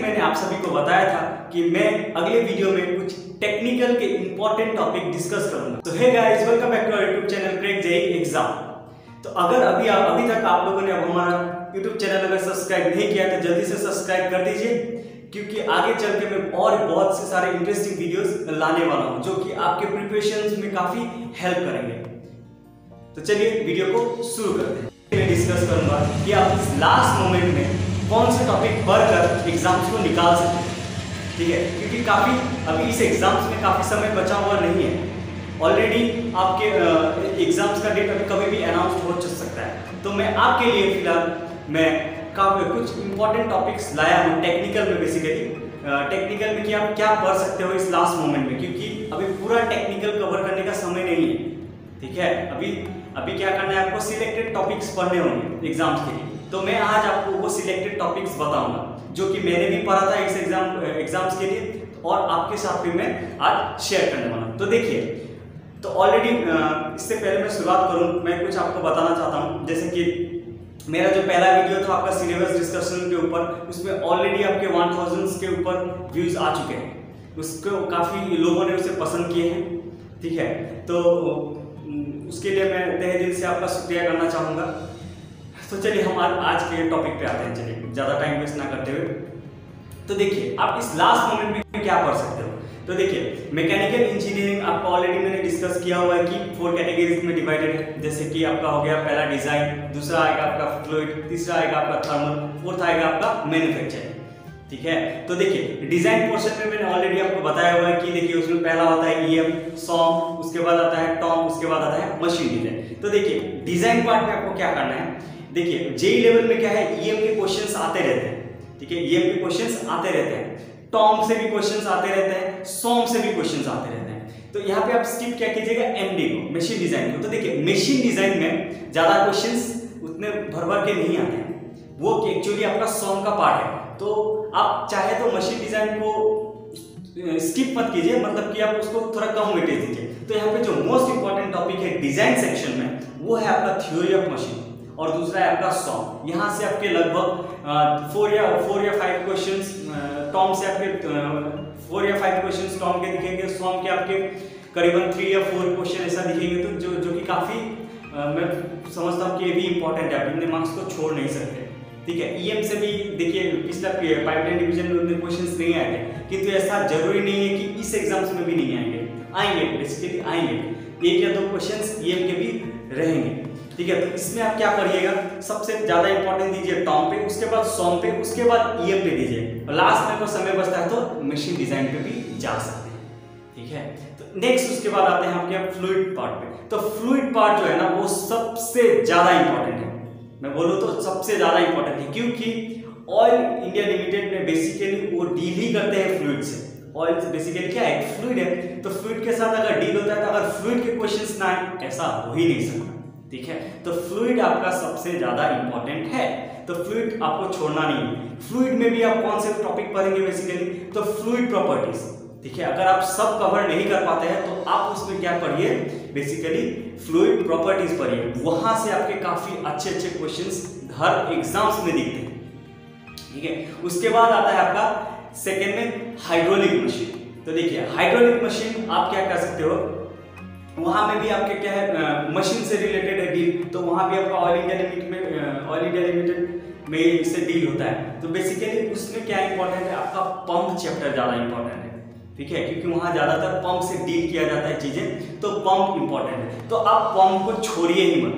मैंने आप सभी को बताया था कि मैं अगले वीडियो में कुछ टेक्निकल के इंपॉर्टेंट टॉपिक डिस्कस करूंगा। तो hey guys, welcome back to our YouTube channel crack JEE exam. तो अगर अभी तक आप लोगों ने अब हमारा यूट्यूब चैनल अगर सब्सक्राइब नहीं किया तो जल्दी से सब्सक्राइब कर दीजिए, क्योंकि आगे चल के मैं और बहुत से सारे इंटरेस्टिंग वीडियोस लाने वाला हूं जो कि आपके प्रिपरेशन में काफी हेल्प करेंगे। तो चलिए वीडियो को शुरू करते हैं। मैं डिस्कस करूंगा कि आप इस लास्ट मोमेंट में कौन से टॉपिक पढ़कर एग्जाम्स को निकाल सकते हैं, ठीक है, क्योंकि काफी अभी इस एग्जाम्स में काफी समय बचा हुआ नहीं है। ऑलरेडी आपके एग्जाम्स का डेट अभी कभी भी अनाउंस हो सकता है। तो मैं आपके लिए फिलहाल मैं कुछ इंपॉर्टेंट टॉपिक्स लाया हूँ टेक्निकल में। बेसिकली टेक्निकल में कि आप क्या पढ़ सकते हो इस लास्ट मोमेंट में, क्योंकि अभी पूरा टेक्निकल कवर करने का समय नहीं है, ठीक है। अभी क्या करना है, आपको सिलेक्टेड टॉपिक्स पढ़ने होंगे एग्जाम्स के लिए। तो मैं आज आपको वो सिलेक्टेड टॉपिक्स बताऊंगा जो कि मैंने भी पढ़ा था इस एग्जाम्स के लिए, और आपके साथ भी मैं आज शेयर करने वाला हूँ। तो देखिए, तो ऑलरेडी इससे पहले मैं शुरुआत करूँ, मैं कुछ आपको बताना चाहता हूँ। जैसे कि मेरा जो पहला वीडियो था आपका सिलेबस डिस्कशन के ऊपर, उसमें ऑलरेडी आपके 1000 के ऊपर व्यूज आ चुके हैं। उसको काफ़ी लोगों ने उसे पसंद किए हैं, ठीक है। तो उसके लिए मैं तहे दिल से आपका शुक्रिया करना चाहूँगा। तो चलिए हम आज के टॉपिक पे आते हैं। चलिए ज़्यादा टाइम वेस्ट ना करते हुए, तो देखिए आप इस लास्ट मोमेंट में क्या पढ़ सकते हो। तो देखिए, मैकेनिकल इंजीनियरिंग आपको ऑलरेडी मैंने डिस्कस किया हुआ है कि 4 कैटेगरीज में डिवाइडेड है। जैसे कि आपका हो गया पहला डिजाइन, दूसरा आएगा आपका फ्लूइड, तीसरा आएगा आपका थर्मल, फोर्थ आएगा आपका मैन्युफैक्चरिंग, ठीक है। तो देखिए डिजाइन पोर्शन में मैंने ऑलरेडी आपको बताया हुआ है कि देखिए उसमें पहला होता है ईएम, सॉम, उसके बाद आता है टॉम, उसके बाद आता है मशीन डिजाइन। तो देखिए डिजाइन पार्ट में आपको क्या करना है, देखिए जेईई लेवल में क्या है, ईएम के क्वेश्चंस आते रहते हैं, ठीक है। ईएम के क्वेश्चंस आते रहते हैं, टॉम से भी क्वेश्चंस आते रहते हैं, सॉम से भी क्वेश्चंस आते रहते हैं। तो यहाँ पे आप स्किप क्या कीजिएगा, एमडी को, मशीन डिजाइन को। तो देखिए मशीन डिजाइन में ज्यादा क्वेश्चंस उतने भर के नहीं आते हैं, वो एक्चुअली आपका सॉम का पार्ट है। तो आप चाहे तो मशीन डिजाइन को स्किप मत कीजिए, मतलब कि आप उसको थोड़ा कम वेटेज दीजिए। तो यहाँ पे जो मोस्ट इंपॉर्टेंट टॉपिक है डिजाइन सेक्शन में, वो है आपका थ्योरी ऑफ मशीन, और दूसरा है आपका सॉम। यहाँ से आपके लगभग 4 या 5 क्वेश्चंस टॉम से आपके 4 या 5 क्वेश्चंस टॉम के दिखेंगे, सॉम के आपके करीबन 3 या 4 क्वेश्चन ऐसा दिखेंगे। तो जो कि काफी मैं समझता हूँ कि ये भी इंपॉर्टेंट है, आप इतने मार्क्स को छोड़ नहीं सकते, ठीक है। ईएम से भी देखिए पिछला पाइपलाइन डिवीजन में उतने क्वेश्चंस नहीं आए थे, किंतु ऐसा जरूरी नहीं है कि इस एग्जाम्स में भी नहीं आएंगे, बेसिकली आएंगे 1 या 2 क्वेश्चंस ईएम के भी रहेंगे, ठीक है। तो इसमें आप क्या पढ़िएगा, सबसे ज्यादा इंपॉर्टेंट दीजिए टॉम पे, उसके बाद सॉम पे, उसके बाद ईएम पे दीजिए, और लास्ट में तो समय बचता है तो मशीन डिजाइन पे भी जा सकते हैं, ठीक है। तो नेक्स्ट उसके बाद आते हैं आपके फ्लूइड पार्ट पे। तो फ्लूइड पार्ट जो है ना, वो सबसे ज्यादा इंपॉर्टेंट है, मैं बोलूँ तो सबसे ज्यादा इंपॉर्टेंट है, क्योंकि ऑयल इंडिया लिमिटेड में बेसिकली वो डील ही करते हैं फ्लूइड से। ऑयल बेसिकली क्या है, फ्लूइड है, तो फ्लूइड के साथ अगर डील होता है तो अगर फ्लूइड के क्वेश्चंस ना आए, ऐसा हो ही नहीं सकता, ठीक है। तो फ्लूइड आपका सबसे ज्यादा इंपॉर्टेंट है, तो फ्लूइड आपको छोड़ना नहीं है। फ्लूइड में भी आप कौन से टॉपिक पढ़ेंगे बेसिकली, तो फ्लूइड प्रॉपर्टीज, ठीक है। अगर आप सब कवर नहीं कर पाते हैं तो आप उसमें क्या पढ़िए, बेसिकली फ्लूइड प्रॉपर्टीज पढ़िए, वहां से आपके काफी अच्छे क्वेश्चंस हर एग्जाम्स में दिखते हैं, ठीक है। उसके बाद आता है आपका सेकेंड में हाइड्रोलिक मशीन। तो देखिए हाइड्रोलिक मशीन आप क्या कर सकते हो, वहां में भी आपके क्या है, मशीन से रिलेटेड है डील, तो वहां भी आपका ऑयल इंडिया लिमिटेड में इससे डील होता है। तो बेसिकली उसमें क्या इंपॉर्टेंट है, आपका पंप चैप्टर ज्यादा इंपॉर्टेंट है, ठीक है, क्योंकि वहां ज्यादातर पंप से डील किया जाता है चीजें, तो पंप इंपॉर्टेंट है। तो आप पंप को छोड़िए ही मत,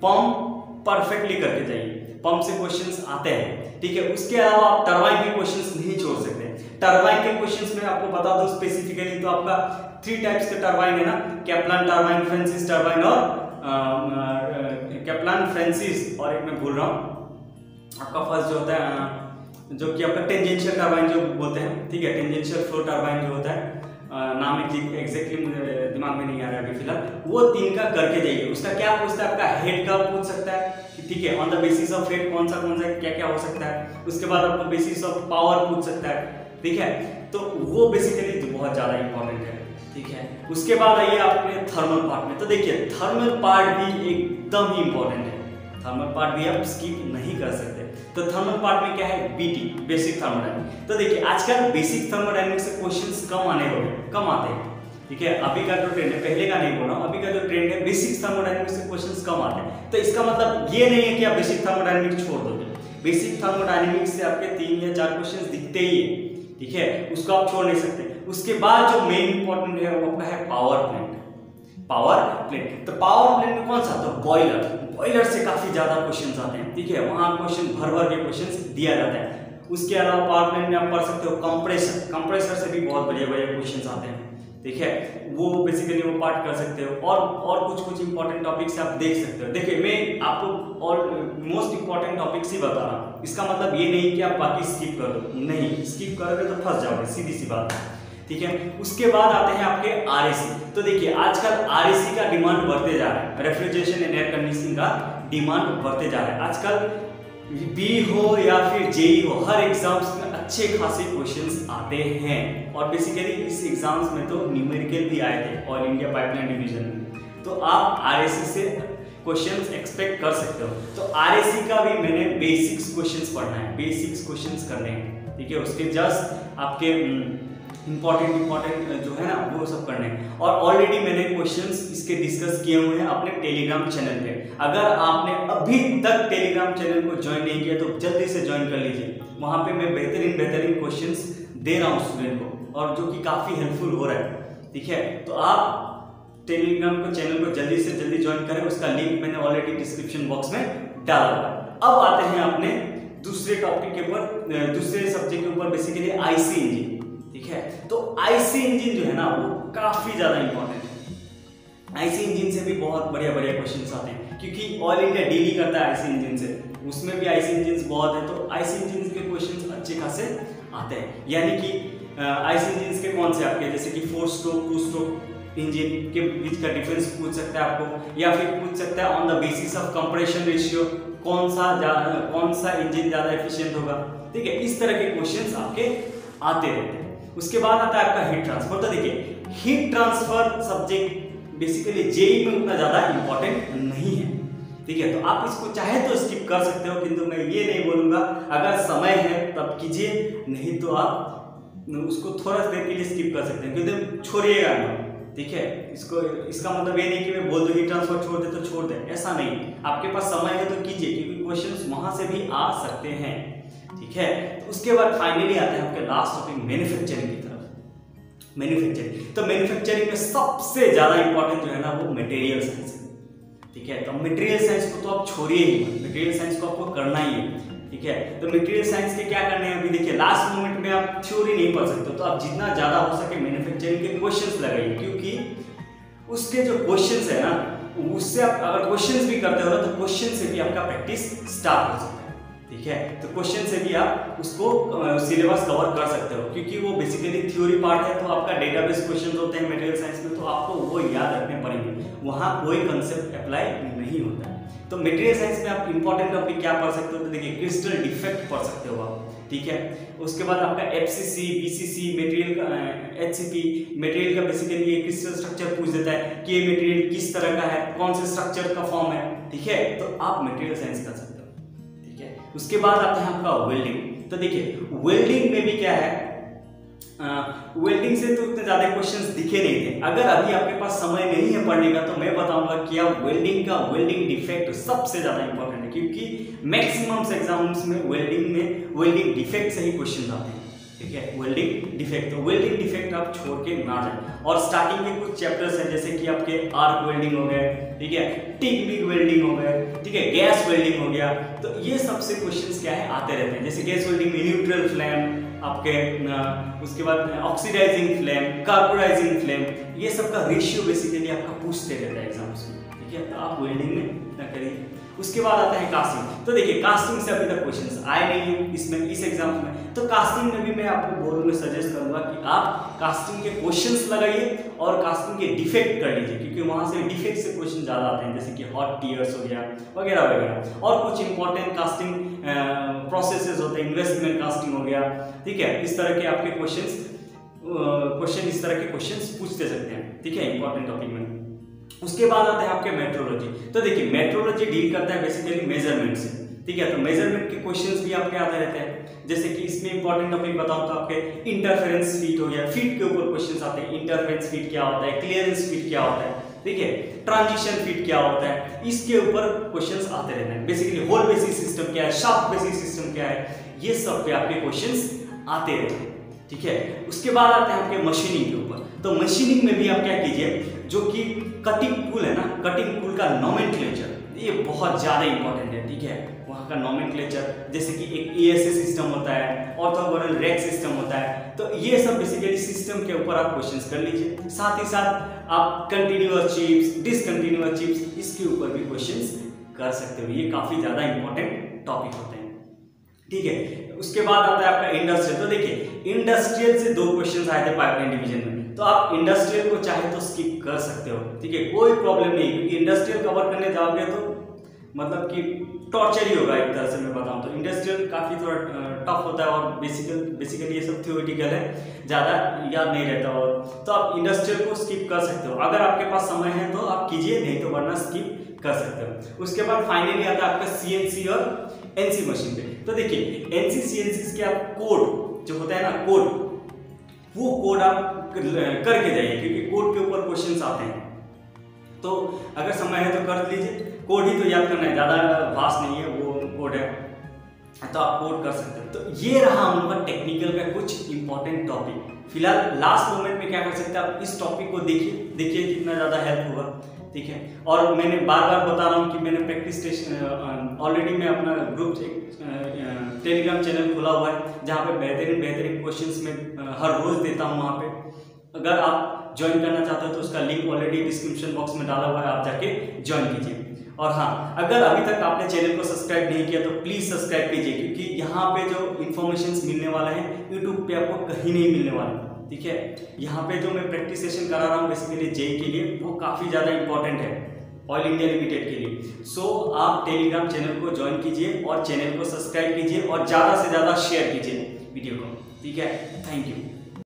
पंप परफेक्टली करके जाइए, पंप से क्वेश्चंस आते हैं, ठीक है। उसके अलावा आप टरबाइन के क्वेश्चंस नहीं छोड़ सकते। टरबाइन के क्वेश्चंस में आपको बता दूं स्पेसिफिकली, तो आपका 3 टाइप्स के टरबाइन है ना, कैप्लान टरबाइन, फ्रांसिस टरबाइन, और कैप्लान फ्रांसिस, और एक मैं भूल रहा हूँ आपका फर्स्ट जो होता है, जो कि आपका टेंजेंशियल टरबाइन जो बोलते हैं, ठीक है, टेंजेंशियल फ्लो टरबाइन जो होता है, नाम एग्जैक्टली मुझे दिमाग में नहीं आ रहा है अभी फिलहाल। वो 3 का करके जाइए। उसका क्या पूछता है, आपका हेड का पूछ सकता है, ठीक है, on the basis of head कौन सा क्या हो सकता है। उसके बाद आपको बेसिस ऑफ पावर पूछ सकता है, ठीक है। तो वो बेसिकली बहुत ज्यादा इंपॉर्टेंट है, ठीक है। उसके बाद आइए आपने थर्मल पार्ट में। तो देखिए थर्मल पार्ट भी एकदम ही इंपॉर्टेंट है, थर्मल पार्ट भी आप स्किप नहीं कर सकते। तो थर्मल पार्ट में क्या है, बीटी, बेसिक थर्मोडायनेमिक्स। तो देखिए आजकल बेसिक थर्मोडायनेमिक्स से क्वेश्चंस कम आते हैं, ठीक है। अभी का जो ट्रेंड है, पहले का नहीं बोला, अभी का जो ट्रेंड है बेसिक थर्मोडायनेमिक्स से क्वेश्चंस कम आते हैं। तो इसका मतलब ये नहीं है कि आप बेसिक थर्मोडायनेमिक्स छोड़ दोगे। बेसिक थर्मोडायनेमिक्स से आपके 3 या 4 क्वेश्चंस दिखते ही है, ठीक है, उसको आप छोड़ नहीं सकते। उसके बाद जो मेन इंपॉर्टेंट है वो आपका है पावर प्लांट। पावर प्लांट, तो पावर प्लांट में कौन सा, तो बॉयलर से काफी ज्यादा क्वेश्चंस आते हैं, ठीक है। वहां क्वेश्चन भर के क्वेश्चंस दिया जाता है। उसके अलावा पावर प्लांट में आप पढ़ सकते हो कंप्रेसर से भी बहुत बढ़िया क्वेश्चंस आते हैं, ठीक है। वो बेसिकली वो पार्ट कर सकते हो, और कुछ इंपॉर्टेंट टॉपिक्स आप देख सकते हो। देखिए मैं आपको और मोस्ट इंपॉर्टेंट टॉपिक्स ही बता रहा हूँ। इसका मतलब ये नहीं कि आप बाकी स्किप कर दो, नहीं, स्किप करोगे तो फंस जाओगे, सीधी सी बात है, ठीक है। उसके बाद आते हैं आपके आरएसी। तो देखिए आजकल आरएसी का डिमांड बढ़ते जा रहा है, रेफ्रिजरेशन एंड एयर कंडीशनिंग का डिमांड बढ़ते जा रहा है। आजकल बी हो या फिर जेई हो, हर एग्जाम्स में अच्छे खासे क्वेश्चंस आते हैं। और बेसिकली इस एग्जाम्स में तो न्यूमेरिकल भी आए थे ऑल इंडिया पाइपलाइन डिवीजन में, तो आप आरएसी से क्वेश्चंस एक्सपेक्ट कर सकते हो। तो आरएसी का भी मैंने बेसिक्स क्वेश्चंस पढ़ना है, बेसिक्स क्वेश्चंस करने हैं, ठीक है। उसके जस्ट आपके इंपॉर्टेंट जो है ना वो सब करने हैं। और ऑलरेडी मैंने क्वेश्चंस इसके डिस्कस किए हुए हैं अपने टेलीग्राम चैनल पे। अगर आपने अभी तक टेलीग्राम चैनल को ज्वाइन नहीं किया तो जल्दी से ज्वाइन कर लीजिए। वहां पे मैं बेहतरीन क्वेश्चंस दे रहा हूँ स्टूडेंट को, और जो कि काफी हेल्पफुल हो रहा है, ठीक है। तो आप टेलीग्राम को चैनल को जल्दी से जल्दी ज्वाइन करें, उसका लिंक मैंने ऑलरेडी डिस्क्रिप्शन बॉक्स में डाला हुआ है। अब आते हैं अपने दूसरे टॉपिक के ऊपर, दूसरे सब्जेक्ट के ऊपर, बेसिकली आईसी इंजन, ठीक है। तो आईसी इंजन जो है ना वो काफी ज्यादा इंपॉर्टेंट है। आईसी इंजन से भी बहुत बढ़िया क्वेश्चंस आते हैं, क्योंकि ऑल इंडिया डील करता है आईसी इंजन से, उसमें भी आईसी इंजन बहुत है। तो आईसी इंजन के क्वेश्चंस अच्छे खासे आते हैं। यानी कि आईसी इंजन के कौन से आपके, जैसे कि 4 स्ट्रोक 2 स्ट्रोक इंजन के बीच का डिफरेंस पूछ सकता है आपको, या फिर पूछ सकता है on the basis of compression ratio कौन सा इंजन ज्यादा एफिशिएंट होगा, ठीक है। इस तरह के क्वेश्चंस आपके आते रहते हैं। उसके बाद आता है आपका हीट ट्रांसफर। तो देखिए heat transfer subject basically JEE में उतना ज्यादा इंपॉर्टेंट नहीं है, ठीक है। तो आप इसको चाहे तो स्किप कर सकते हो, किंतु मैं ये नहीं बोलूंगा, अगर समय है तब कीजिए, नहीं तो आप उसको थोड़ा देर के लिए स्किप कर सकते हैं, क्योंकि छोड़िएगा ना, ठीक है। इसका मतलब ये नहीं कि मैं बोल दूं हीट ट्रांसफर छोड़ दे तो छोड़ दे, ऐसा नहीं। आपके पास समय है तो कीजिए, क्योंकि क्वेश्चंस वहां से भी आ सकते हैं, ठीक है। तो उसके बाद फाइनली आते हैं आपके लास्ट टॉपिक मैन्युफैक्चरिंग की तरफ। मैन्युफैक्चरिंग, तो मैन्युफैक्चरिंग में सबसे ज्यादा इंपॉर्टेंट जो है ना वो मटेरियल साइंस है, ठीक है। तो मटेरियल साइंस को तो आप छोड़िए ही, मटेरियल साइंस को आपको करना ही है, ठीक है। तो मटेरियल साइंस के क्या करने हैं, अभी देखिए लास्ट मोमेंट में आप थ्योरी नहीं पढ़ सकते, तो आप जितना ज्यादा हो सके मैन्युफैक्चरिंग के क्वेश्चंस लगाइए, क्योंकि उसके जो क्वेश्चंस है ना उससे आप अगर क्वेश्चंस भी करते हो ना तो क्वेश्चन से भी आपका प्रैक्टिस स्टार्ट हो सकता है, ठीक है। तो क्वेश्चन से भी आप उसको सिलेबस कवर कर सकते हो, क्योंकि वो बेसिकली थ्योरी पार्ट है। तो आपका डेटाबेस क्वेश्चंस होते हैं मटेरियल साइंस में, तो आपको वो याद रखने पड़ेंगे, वहां कोई कंसेप्ट अप्लाई नहीं होता है। तो मटेरियल साइंस में आप इंपॉर्टेंट टॉपिक क्या पढ़ सकते हो, तो देखिए क्रिस्टल डिफेक्ट पढ़ सकते हो आप, ठीक है। उसके बाद आपका एफसीसी, बीसीसी, मटेरियल का एचसीपी, मटेरियल का बेसिकली ये क्रिस्टल स्ट्रक्चर पूछ देता है कि ये मटेरियल किस तरह का है, कौन से स्ट्रक्चर का फॉर्म है, ठीक है। तो आप मटेरियल साइंस कर सकते हो। उसके बाद आते हैं आपका वेल्डिंग। तो देखिए वेल्डिंग में भी क्या है, वेल्डिंग से तो उतने ज्यादा क्वेश्चंस दिखे नहीं थे। अगर अभी आपके पास समय नहीं है पढ़ने का तो मैं बताऊंगा कि आप वेल्डिंग डिफेक्ट सबसे ज्यादा इंपॉर्टेंट है, क्योंकि मैक्सिमम एग्जाम्स में वेल्डिंग डिफेक्ट से ही क्वेश्चन आते हैं, ठीक है। वेल्डिंग डिफेक्ट, तो वेल्डिंग डिफेक्ट आप छोड़ के ना जाए। और स्टार्टिंग में कुछ चैप्टर्स हैं जैसे कि आपके आर्क वेल्डिंग हो गए, ठीक है, टिक बिग वेल्डिंग हो गए, ठीक है, गैस वेल्डिंग हो गया। तो ये सबसे क्वेश्चंस क्या है आते रहते हैं, जैसे गैस वेल्डिंग में न्यूट्रल फ्लेम आपके, उसके बाद ऑक्सीडाइजिंग फ्लेम, कार्बोनाइजिंग फ्लेम, ये सब का रेशियो बेसिकली आपका पूछते रहता है एग्जाम्स में, ठीक है। तो आप वेल्डिंग में ना करिए। उसके बाद आता है कास्टिंग। तो देखिए कास्टिंग से अभी तक क्वेश्चंस आए नहीं है इसमें, इस एग्जाम में। तो कास्टिंग में भी मैं आपको बोलूंगा, सजेस्ट करूंगा कि आप कास्टिंग के क्वेश्चंस लगाइए और कास्टिंग के डिफेक्ट कर लीजिए, क्योंकि वहां से डिफेक्ट से क्वेश्चन ज्यादा आते हैं, जैसे कि हॉट टीयर्स हो गया वगैरह वगैरह। और कुछ इंपॉर्टेंट कास्टिंग प्रोसेसेस होते हैं, इन्वेस्टमेंट कास्टिंग हो गया, ठीक है। इस तरह के आपके क्वेश्चन इस तरह के क्वेश्चंस पूछते सकते हैं, ठीक है, इंपॉर्टेंट टॉपिक में। उसके बाद आता है आपके मेट्रोलॉजी। तो देखिए मेट्रोलॉजी डील करता है बेसिकली मेजरमेंट से, ठीक है। तो मेजरमेंट के क्वेश्चंस भी आपके आते रहते हैं, जैसे कि इसमें इंपॉर्टेंट टॉपिक बताऊं तो आपके इंटरफेरेंस फीट हो गया, फीट के ऊपर क्वेश्चंस आते हैं। इंटरफेरेंस फीट क्या होता है, क्लियरेंस फीट क्या होता है, ठीक है, ट्रांजिशन फीट क्या होता है, इसके ऊपर क्वेश्चंस आते रहते हैं। बेसिकली होल बेसिस सिस्टम क्या है, शाफ्ट बेसिस सिस्टम क्या है, ये सब पे आपके क्वेश्चंस आते रहते हैं, ठीक है। उसके बाद आते हैं आपके मशीनिंग के ऊपर। तो मशीनिंग में भी आप क्या कीजिए, जो कि कटिंग टूल है ना, कटिंग टूल का नोमेनक्लेचर ये बहुत ज़्यादा इंपॉर्टेंट है, ठीक है। वहाँ का नोमेनक्लेचर, जैसे कि एक ESA सिस्टम होता है, ऑर्थोगोनल रेक सिस्टम होता है, तो ये सब बेसिकली सिस्टम के ऊपर आप क्वेश्चंस कर लीजिए। साथ ही साथ आप कंटिन्यूअस चिप्स, डिसकंटिन्यूअस चिप्स, इसके ऊपर भी क्वेश्चंस कर सकते हो। ये काफ़ी ज़्यादा इंपॉर्टेंट टॉपिक होते हैं, ठीक है। उसके बाद आता है आपका इंडस्ट्रियल। तो देखिए इंडस्ट्रियल से 2 क्वेश्चंस आए थे पाइपलाइन डिवीजन में, तो आप इंडस्ट्रियल को चाहे तो स्किप कर सकते हो, ठीक है, कोई प्रॉब्लम नहीं, क्योंकि इंडस्ट्रियल कवर करने जाओगे तो मतलब कि टॉर्चर ही होगा एक तरह से। मैं बताऊं तो इंडस्ट्रियल काफ़ी थोड़ा टफ होता है और बेसिकली ये सब थ्योरेटिकल है, ज़्यादा याद नहीं रहता, और तो आप इंडस्ट्रियल को स्किप कर सकते हो। अगर आपके पास समय है तो आप कीजिए, नहीं तो वरना स्किप कर सकते हो। उसके बाद फाइनली आता है आपका CNC और NC मशीन पे। तो देखिए NC CNC के आप कोड जो होता है ना, कोड, वो कोड आप करके जाइए, क्योंकि कोड के ऊपर क्वेश्चंस आते हैं। तो अगर समय है तो कर लीजिए, कोड ही तो याद करना है, ज़्यादा वास्ट नहीं है, वो कोड है तो आप कोड कर सकते हैं। तो ये रहा हम लोग का टेक्निकल का कुछ इंपॉर्टेंट टॉपिक। फिलहाल लास्ट मोमेंट में क्या कर सकते हैं, आप इस टॉपिक को देखिए कितना ज़्यादा हेल्प होगा, ठीक है। और मैंने बार बार बता रहा हूँ कि मैंने प्रैक्टिस स्टेशन ऑलरेडी मैं अपना ग्रुप एक टेलीग्राम चैनल खोला हुआ है, जहाँ पे बेहतरीन क्वेश्चंस में हर रोज देता हूँ। वहाँ पे अगर आप ज्वाइन करना चाहते हो तो उसका लिंक ऑलरेडी डिस्क्रिप्शन बॉक्स में डाला हुआ है, आप जाके ज्वाइन कीजिए। और हाँ, अगर अभी तक आपने चैनल को सब्सक्राइब नहीं किया तो प्लीज़ सब्सक्राइब कीजिए, क्योंकि यहाँ पे जो इन्फॉर्मेशंस मिलने वाला है यूट्यूब पे आपको कहीं नहीं मिलने वाला, ठीक है। यहाँ पे जो मैं प्रैक्टिस सेशन करा रहा हूँ बेसिकली जेई के लिए, वो काफ़ी ज़्यादा इंपॉर्टेंट है ऑयल इंडिया लिमिटेड के लिए। सो आप टेलीग्राम चैनल को ज्वाइन कीजिए और चैनल को सब्सक्राइब कीजिए और ज़्यादा से ज़्यादा शेयर कीजिए वीडियो को, ठीक है। Thank you.